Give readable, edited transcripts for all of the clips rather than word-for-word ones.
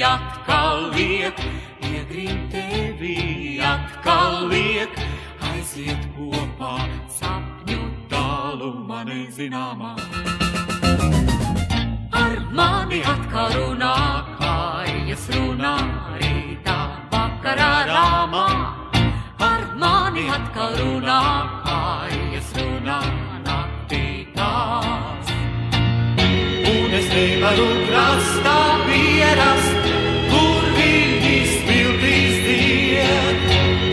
atkal liek, iegrimt tevi atkal liek, aiziet kopā sapņu tālumā nezināmā. Ar mani atkal runā, kājas runā, rītā vakarā rāmā. Ar mani atkal runā, kājas runā, naktī tās. Un es nevaru krastā pierast, kur viņi smiltīs diet.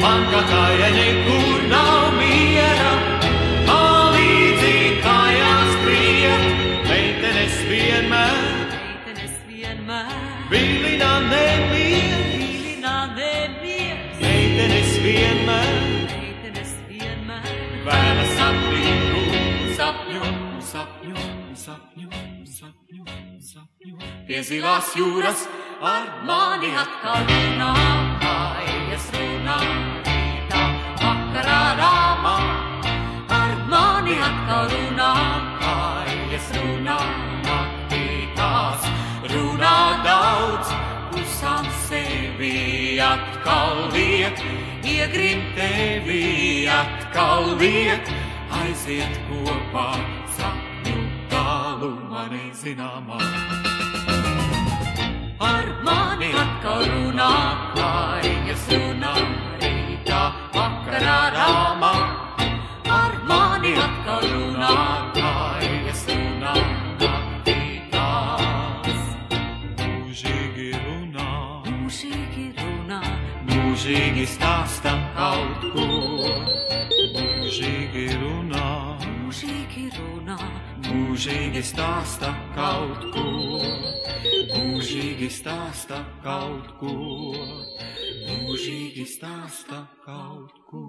Man kā kāja nekur nav miera, kā līdzi kājās priet. Meitenes vienmēr vilina nemies, meitenes vienmēr vēla sapņu, sapņu, sapņu, sapņu, sapņu, sapņu. Pie zilās jūras ar mani atkal runā, kājas runā, rītā vakarā rāmā. Ar mani atkal runā, kājas runā, naktī tās. Runā daudz, klusām sevi atkal liek, iegrimt tevi atkal liek, aiziet kopā sapņu tālumā nezināmā. Ar mani atkal runā, kājas runā, rītā vakarā rāmā. Ar mani atkal runā, kājas runā, naktī tās. Mūžīgi runā, mūžīgi runā, mūžīgi stāsta kaut ko. Mūžīgi runā, mūžīgi runā, mūžīgi stāsta kaut ko. Mūžīgi stāsta kaut ko. Mūžīgi stāsta kaut ko.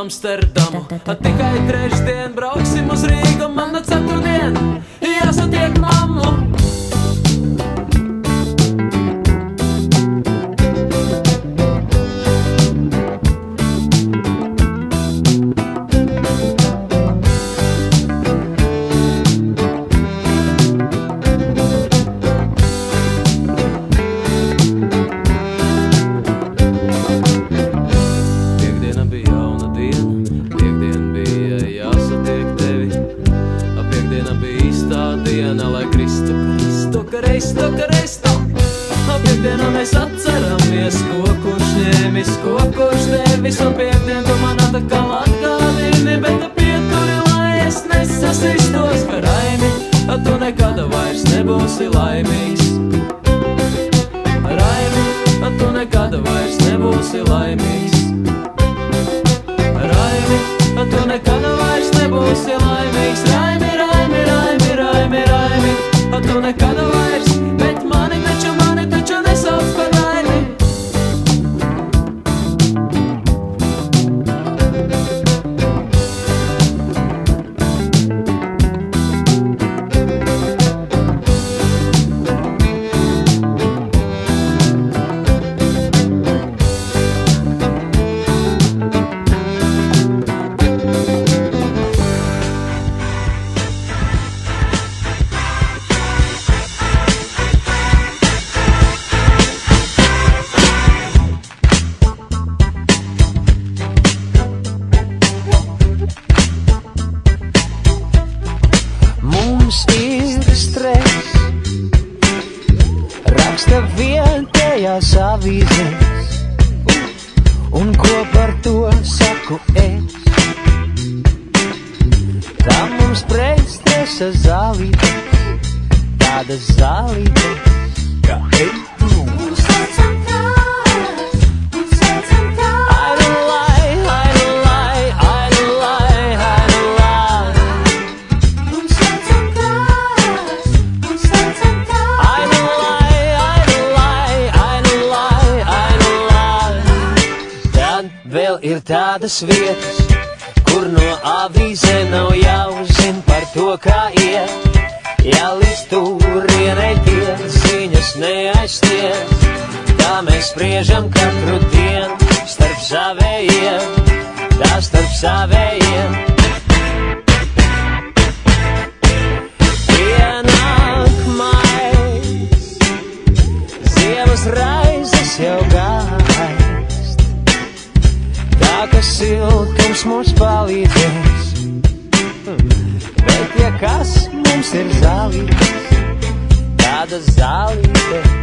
Amsterdamu, tikai trešdien brauksim uz Rīgu, man ceturtdien jāsatiek mammu. mēs atceramies, ko kurš ņēmis, ko kurš devis, un piektdien tu man atkal atgādini, bet tu pieturi, lai es nesasistos. nebūsi laimīgs. Raimi, tu nekad vairs nebūsi laimīgs. Raimi, tu nekad vairs nebūsi laimīgs. Raimi, Raimi, Raimi, Raimi, Raimi, tu nekad vairs, bet mani taču nesauc par Raimi. Raksta vietējās avīzēs, un ko par to saku es? Tā mums pretstresa zālītes, tādas zālītes, kā vēl ir tādas vietas, kur no avīzēm nav jāuzzin par to, kā iet. Ja līdz turienei tie ziņas neaizsniedz, tā mēs spriežam katru dienu starp savējiem, tā starp savējiem. Pienāk mais, ziemas raizes jau gaist, tā ka siltums mums palīdzēs, bet ja kas mums ir zālītes, tādas zālītes.